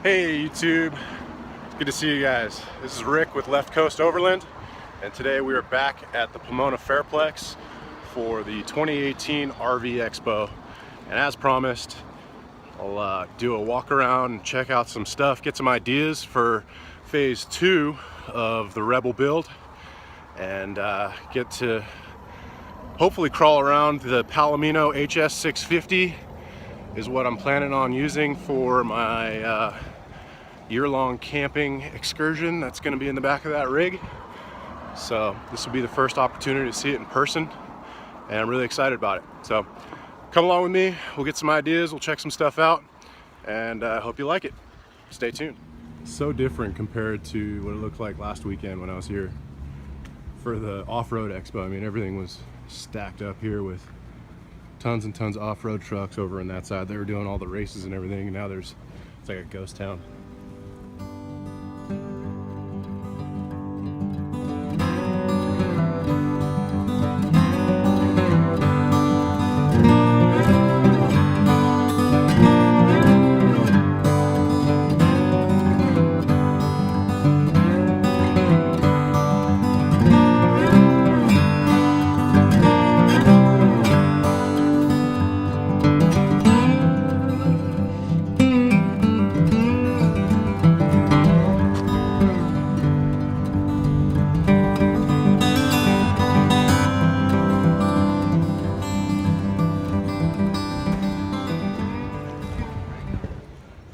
Hey YouTube, good to see you guys. This is Rick with Left Coast Overland, and today we are back at the Pomona Fairplex for the 2018 RV Expo. And as promised, I'll do a walk around and check out some stuff, get some ideas for phase 2 of the Rebel build, and get to hopefully crawl around the Palomino HS650 is what I'm planning on using for my year-long camping excursion that's going to be in the back of that rig. So this will be the first opportunity to see it in person, and I'm really excited about it. So come along with me, we'll get some ideas, we'll check some stuff out, and I hope you like it. Stay tuned. So different compared to what it looked like last weekend when I was here for the off-road expo. I mean, everything was stacked up here with tons and tons of off-road trucks over on that side. They were doing all the races and everything, and now it's like a ghost town.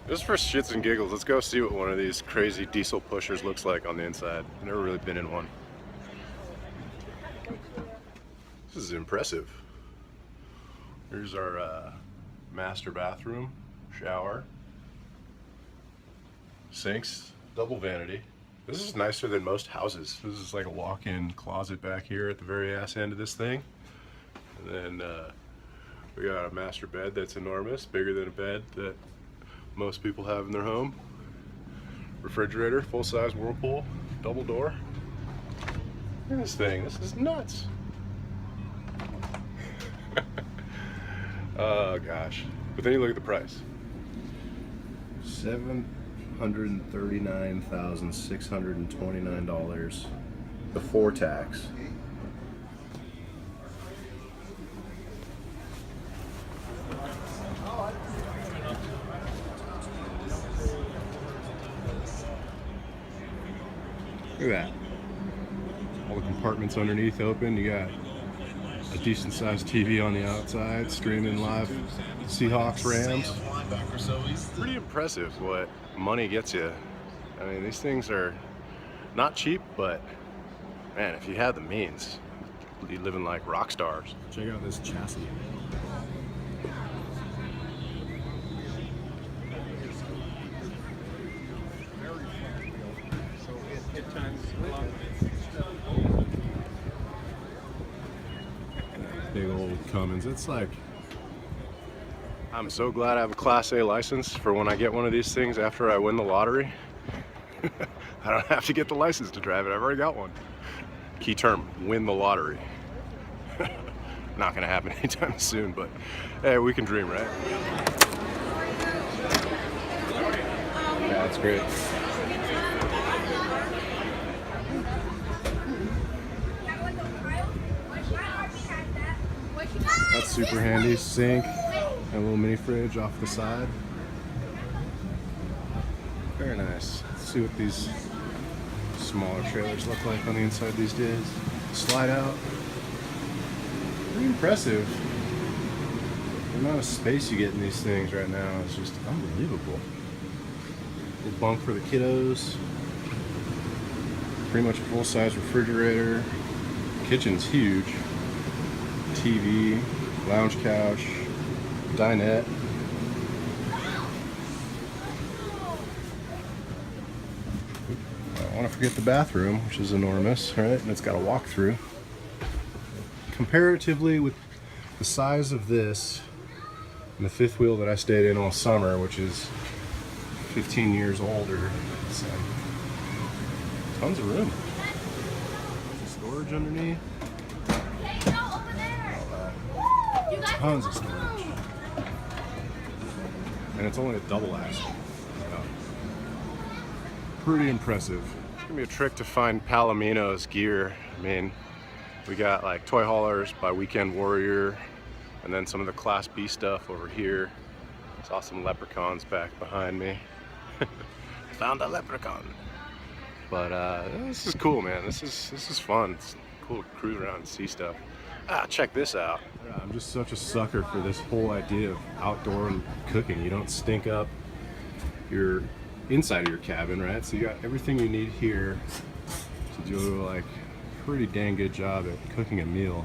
Just for shits and giggles, let's go see what one of these crazy diesel pushers looks like on the inside. I've never really been in one. This is impressive. Here's our master bathroom, shower, sinks, double vanity. This is nicer than most houses. This is like a walk-in closet back here at the very ass end of this thing. And then we got a master bed that's enormous, bigger than a bed that most people have in their home. Refrigerator, full-size Whirlpool, double door. Look at this thing, this is nuts. Oh gosh. But then you look at the price. $739,629 before tax. Look at that. All the compartments underneath open. You got a decent sized TV on the outside, streaming live Seahawks, Rams. Pretty impressive what money gets you. I mean, these things are not cheap, but man, if you had the means, you'd be living like rock stars. Check out this chassis. Big old Cummins. It's like, I'm so glad I have a Class A license for when I get one of these things after I win the lottery. I don't have to get the license to drive it. I've already got one. Key term, win the lottery. Not gonna happen anytime soon, but hey, we can dream, right? Yeah, that's great. That's super handy. Sink and a little mini fridge off the side. Very nice. Let's see what these smaller trailers look like on the inside these days. Slide out. Pretty impressive. The amount of space you get in these things right now is just unbelievable. Little bunk for the kiddos. Pretty much a full-size refrigerator. Kitchen's huge. TV, lounge couch, dinette. I don't want to forget the bathroom, which is enormous, right? And it's got a walk-through. Comparatively with the size of this and the fifth wheel that I stayed in all summer, which is 15 years older, so tons of room. There's storage underneath. Tons of storage. And it's only a double axle. pretty impressive. It's gonna be a trick to find Palomino's gear. I mean, we got like toy haulers by Weekend Warrior, and then some of the Class B stuff over here. Saw some leprechauns back behind me. Found a leprechaun. But this is cool, man. This is fun. It's cool to cruise around and see stuff. Check this out. I'm just such a sucker for this whole idea of outdoor cooking. You don't stink up your inside of your cabin, right? So you got everything you need here to do like a pretty dang good job at cooking a meal,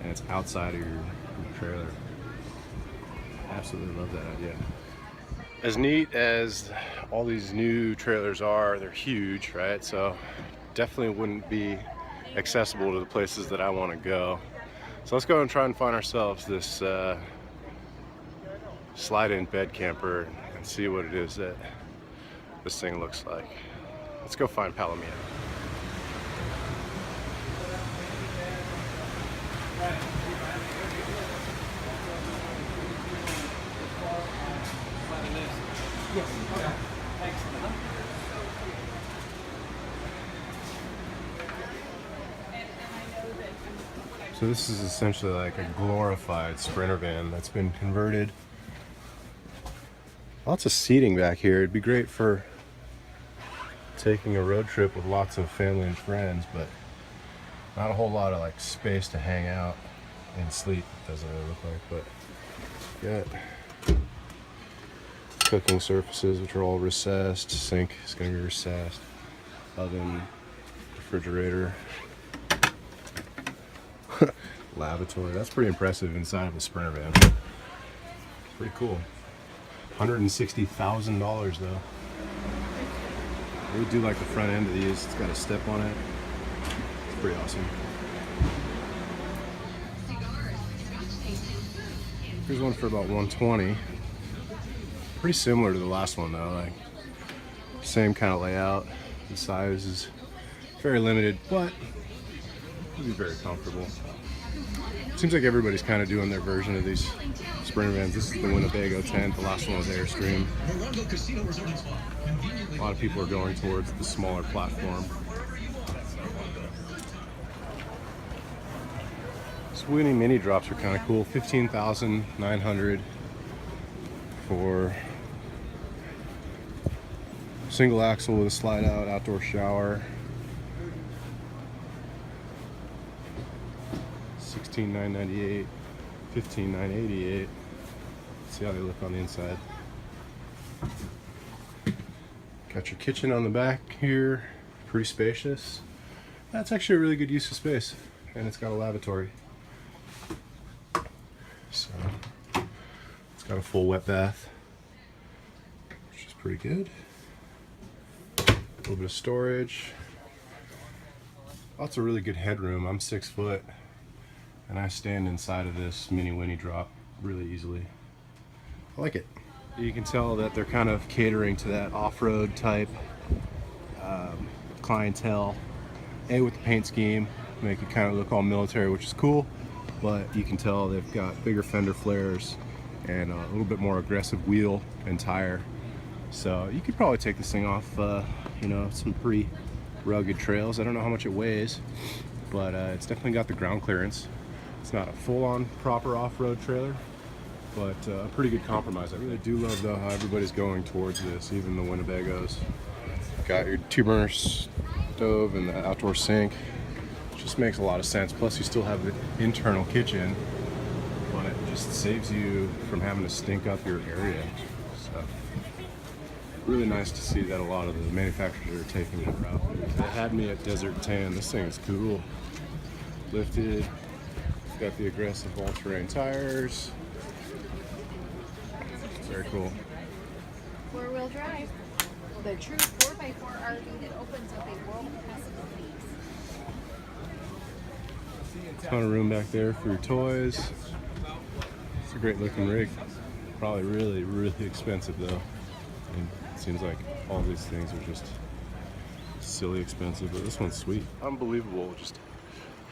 and it's outside of your trailer. Absolutely love that idea. As neat as all these new trailers are, they're huge, right? So definitely wouldn't be accessible to the places that I want to go. So let's go and try and find ourselves this slide-in bed camper and see what it is that this thing looks like. Let's go find Palomino. So this is essentially like a glorified Sprinter van that's been converted. Lots of seating back here. It'd be great for taking a road trip with lots of family and friends, but not a whole lot of like space to hang out and sleep, doesn't really look like. But got cooking surfaces, which are all recessed. Sink is going to be recessed. Oven, refrigerator, lavatory. That's pretty impressive inside of a Sprinter van. Pretty cool. $160,000 though. We do like the front end of these. It's got a step on it. It's pretty awesome. Here's one for about $120. Pretty similar to the last one though. Like same kind of layout. The size is very limited, but it'll be very comfortable. Seems like everybody's kind of doing their version of these Sprinter vans. This is the Winnebago tent. The last one was Airstream. A lot of people are going towards the smaller platform. Sweeney mini drops are kind of cool. $15,900 for single axle with a slide out outdoor shower. $16,998, $15,988. See how they look on the inside. Got your kitchen on the back here, pretty spacious. That's actually a really good use of space, and it's got a lavatory. So it's got a full wet bath, which is pretty good. A little bit of storage. Lots of really good headroom. I'm 6 foot. And I stand inside of this mini Winnie drop really easily. I like it. You can tell that they're kind of catering to that off-road type clientele. With the paint scheme, make it kind of look all military, which is cool. But you can tell they've got bigger fender flares and a little bit more aggressive wheel and tire. So you could probably take this thing off, you know, some pretty rugged trails. I don't know how much it weighs, but it's definitely got the ground clearance. It's not a full-on proper off-road trailer, but a pretty good compromise. I really do love though how everybody's going towards this, even the Winnebagos. Got your 2-burner stove and the outdoor sink. It just makes a lot of sense. Plus you still have the internal kitchen, but it just saves you from having to stink up your area. So really nice to see that a lot of the manufacturers are taking that route. They had me at Desert Tan. This thing is cool. Lifted. Got the aggressive all-terrain tires. Very cool. 4-wheel drive. The true 4x4 RV that opens up a world of possibilities. Ton of room back there for your toys. It's a great looking rig. Probably really, really expensive though. And it seems like all these things are just silly expensive, but this one's sweet. Unbelievable just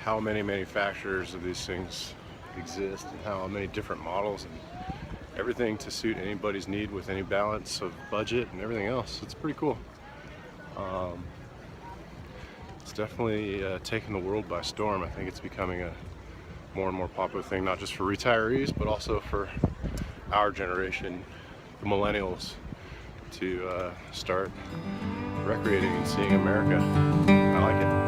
how many manufacturers of these things exist and how many different models and everything to suit anybody's need with any balance of budget and everything else. It's pretty cool. It's definitely taken the world by storm. I think it's becoming a more and more popular thing, not just for retirees, but also for our generation, the millennials, to start recreating and seeing America. I like it.